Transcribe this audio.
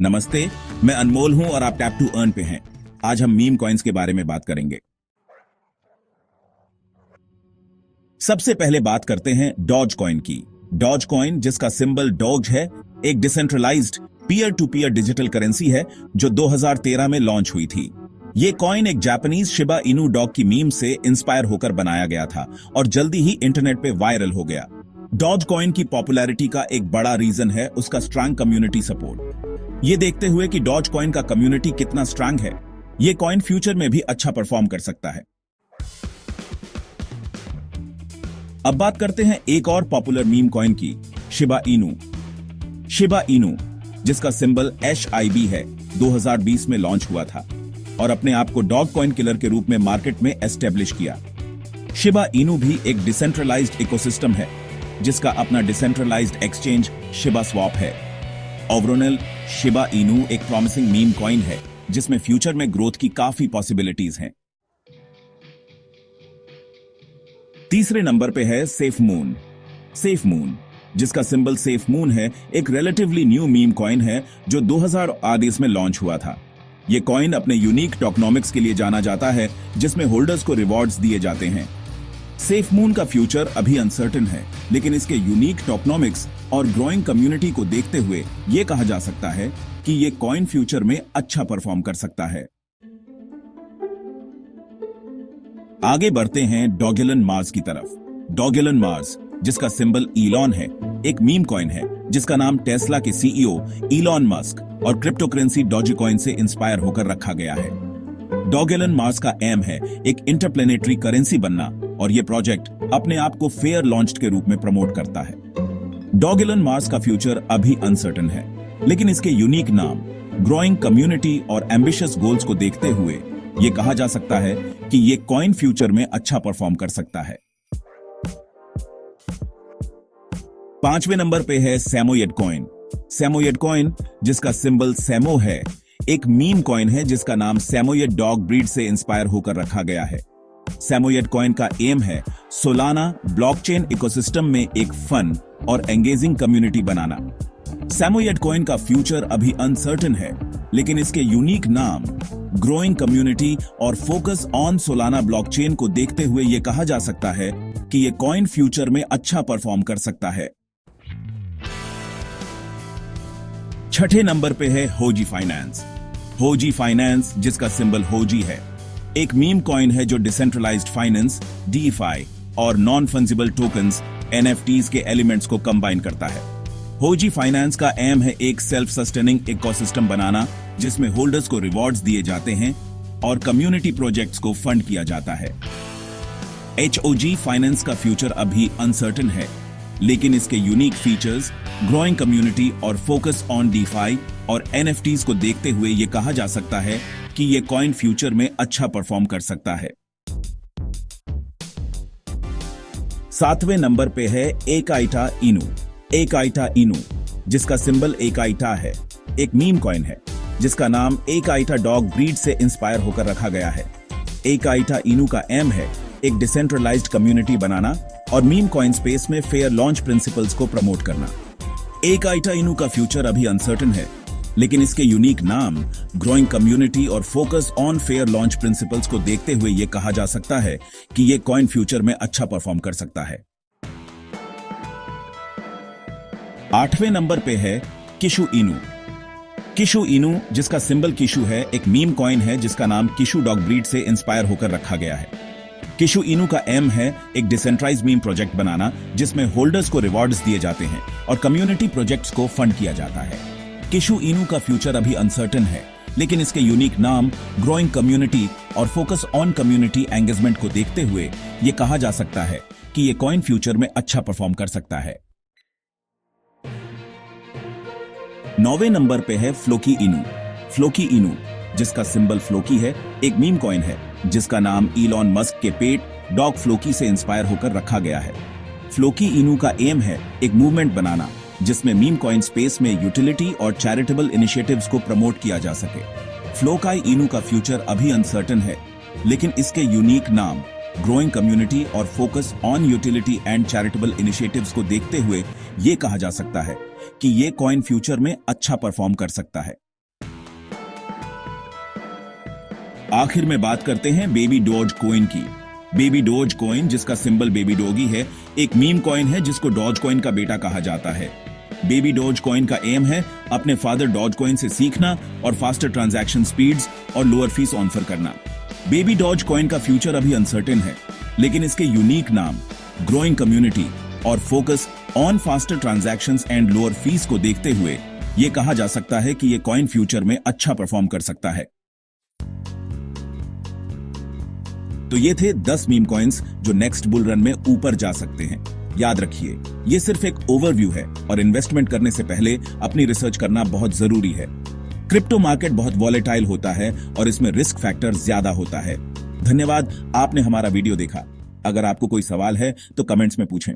नमस्ते, मैं अनमोल हूं और आप टैप टू अर्न पे हैं। आज हम मीम कॉइन्स के बारे में बात करेंगे। सबसे पहले बात करते हैं डॉज कॉइन की। डॉज कॉइन, जिसका सिंबल डॉज है, एक decentralised peer to peer digital currency है जो 2013 में लॉन्च हुई थी। ये कॉइन एक जापानीज शिबा इनू डॉग की मीम से इंस्पायर होकर बनाया गया था और जल्दी ही इंटरनेट पे वायरल हो गया। डॉज कॉइन की पॉपुलैरिटी का एक बड़ा रीजन है उसका स्ट्रांग कम्युनिटी सपोर्ट। ये देखते हुए कि डॉज कॉइन का कम्युनिटी कितना स्ट्रांग है, ये कॉइन फ्यूचर में भी अच्छा परफॉर्म कर सकता है। अब बात करते हैं एक और पॉपुलर मीम कॉइन की, शिबा इनू। शिबा इनू, जिसका सिंबल HIB है, 2020 में लॉन्च हुआ था और अपने आप को डॉग कॉइन किलर के रूप में मार्केट में एस्टेब्लिश किया। शिबा इनू भी एक डिसेंट्रलाइज्ड इकोसिस्टम है जिसका अपना डिसेंट्रलाइज्ड एक्सचेंज शिबा स्वैप है। ओवरऑल शिबा इनू एक प्रॉमिसिंग मीम कॉइन है जिसमें फ्यूचर में ग्रोथ की काफी पॉसिबिलिटीज हैं। तीसरे नंबर पे है सेफ मून। सेफ मून, जिसका सिंबल सेफ मून है, एक रिलेटिवली न्यू मीम कॉइन है जो 2020 में लॉन्च हुआ था। यह कॉइन अपने यूनिक टोकनॉमिक्स के लिए जाना जाता है जिसमें होल्डर्स को रिवॉर्ड्स दिए जाते हैं। सेफ मून का फ्यूचर अभी अनसर्टेन है, लेकिन इसके यूनिक टोकनॉमिक्स और ग्रोइंग कम्युनिटी को देखते हुए यह कहा जा सकता है कि यह कॉइन फ्यूचर में अच्छा परफॉर्म कर सकता है। आगे बढ़ते हैं डॉगेलन मार्स की तरफ। डॉगेलन मार्स, जिसका सिंबल ईलॉन है, एक मीम कॉइन है जिसका नाम टेस्ला के CEO इलॉन मस्क और क्रिप्टो करेंसी डॉजीकॉइन से इंस्पायर होकर रखा गया है। डॉगेलन मार्स का एम है एक इंटरप्लेनेटरी करेंसी बनना और यह प्रोजेक्ट अपने आप को फेयर लॉन्च्ड के रूप में प्रमोट करता है। डॉगेलन मार्स का फ्यूचर अभी अनसर्टेन है, लेकिन इसके यूनिक नाम, ग्रोइंग कम्युनिटी और एम्बिशियस गोल्स को देखते हुए यह कहा जा सकता है कि यह कॉइन फ्यूचर में अच्छा परफॉर्म कर सकता है। पांचवें नंबर पे है सैमोयड कॉइन। सैमोयड कॉइन, जिसका सिंबल सैमो है, एक मीम कॉइन है जिसका नाम सैमोयड डॉग ब्रीड से इंस्पायर होकर रखा गया है। सैमोयड कॉइन का एम है सोलाना ब्लॉकचेन इकोसिस्टम में एक फन और एंगेजिंग कम्युनिटी बनाना। सैमोयड कॉइन का फ्यूचर अभी अनसर्टेन है, लेकिन इसके यूनिक नाम, ग्रोइंग कम्युनिटी और फोकस ऑन सोलाना ब्लॉकचेन को देखते हुए यह कहा जा सकता है कि यह कॉइन फ्यूचर में अच्छा परफॉर्म कर सकता है। छठे नंबर पे है होजी फाइनेंस। होजी फाइनेंस, जिसका सिंबल होजी है, एक मीम कॉइन है जो डिसेंट्रलाइज्ड फाइनेंस, DeFi और नॉन फंजिबल टोकन्स NFTs के एलिमेंट्स को कंबाइन करता है। होजी फाइनेंस का एम है एक सेल्फ सस्टेनिंग इकोसिस्टम बनाना जिसमें होल्डर्स को रिवॉर्ड्स दिए जाते हैं और कम्युनिटी प्रोजेक्ट्स को फंड किया जाता है। HOG फाइनेंस का फ्यूचर अभी अनसर्टेन है, लेकिन इसके यूनिक फीचर्स, ग्रोइंग कम्युनिटी और फोकस ऑन DeFi और NFTs को देखते हुए यह कहा जा सकता है कि यह कॉइन फ्यूचर में अच्छा परफॉर्म कर सकता है। सातवें नंबर पे है एकाइटा इनू। एकाइटा इनू, जिसका सिंबल एकाइटा है, एक मीम कॉइन है जिसका नाम एकाइटा डॉग ब्रीड से इंस्पायर होकर रखा गया है। एकाइटा इनू का एम है एक डिसेंट्रलाइज्ड कम्युनिटी बनाना और मीम कॉइन स्पेस में फेयर लॉन्च प्रिंसिपल्स को प्रमोट करना। एकाइटा इनू का फ्यूचर अभी अनसर्टेन है, लेकिन इसके यूनिक नाम, ग्रोइंग कम्युनिटी और focus on fair launch principles को देखते हुए यह कहा जा सकता है कि यह कॉइन फ्यूचर में अच्छा परफॉर्म कर सकता है। आठवें नंबर पे है किशु इनू। किशु इनू, जिसका सिंबल किशु है, एक मीम कॉइन है जिसका नाम किशु डॉग ब्रीड से इंस्पायर होकर रखा गया है। किशु इनू का एम है एक डिसेंट्रलाइज्ड मीम प्रोजेक्ट बनाना जिसमें होल्डर्स को रिवॉर्ड्स दिए जाते हैं और कम्युनिटी प्रोजेक्ट्स को फंड किया जाता है। किशु इनू का फ्यूचर अभी अनसर्टेन है, लेकिन इसके यूनिक नाम, ग्रोइंग कम्युनिटी और फोकस ऑन कम्युनिटी एंगेजमेंट को देखते हुए यह कहा जा सकता है कि यह कॉइन फ्यूचर में अच्छा परफॉर्म कर सकता है। नौवें नंबर पे है फ्लोकी इनू। फ्लोकी इनू, जिसका सिंबल फ्लोकी है, एक मीम कॉइन है जिसका नाम इलॉन मस्क के पेट डॉग फ्लोकी से इंस्पायर होकर रखा गया है। फ्लोकी इनू का एम है एक मूवमेंट बनाना जिसमें मीम कॉइन स्पेस में यूटिलिटी और चैरिटेबल इनिशिएटिव्स को प्रमोट किया जा सके। फ्लोकाई इनू का फ्यूचर अभी अनसर्टेन है, लेकिन इसके यूनिक नाम, ग्रोइंग कम्युनिटी और focus on utility and charitable initiatives को देखते हुए यह कहा जा सकता है कि यह कॉइन फ्यूचर में अच्छा परफॉर्म कर सकता है। आखिर में बात करते हैं बेबी डॉज कॉइन की। बेबी डॉज कॉइन, जिसका सिंबल बेबी डॉगी है, एक मीम कॉइन है जिसको डॉज कॉइन का बेटा कहा जाता है। बेबी डॉज कॉइन का एम है अपने फादर डॉज कॉइन से सीखना और फास्टर ट्रांजैक्शन स्पीड्स और लोअर फीस ऑफर करना। बेबी डॉज कॉइन का फ्यूचर अभी अनसर्टेन है, लेकिन इसके यूनिक नाम, ग्रोइंग कम्युनिटी और focus on faster transactions and lower fees को देखते हुए यह कहा जा सकता है कि यह कॉइन फ्यूचर में अच्छा परफॉर्म कर सकता है। तो ये थे 10 मीम कॉइन्स जो नेक्स्ट बुल रन में ऊपर जा सकते हैं। याद रखिए, ये सिर्फ एक ओवरव्यू है और इन्वेस्टमेंट करने से पहले अपनी रिसर्च करना बहुत जरूरी है। क्रिप्टो मार्केट बहुत वॉलेटाइल होता है और इसमें रिस्क फैक्टर ज्यादा होता है। धन्यवाद, आपने हमारा वीडियो देखा। अगर आपको कोई सवाल है तो कमेंट्स में पूछें।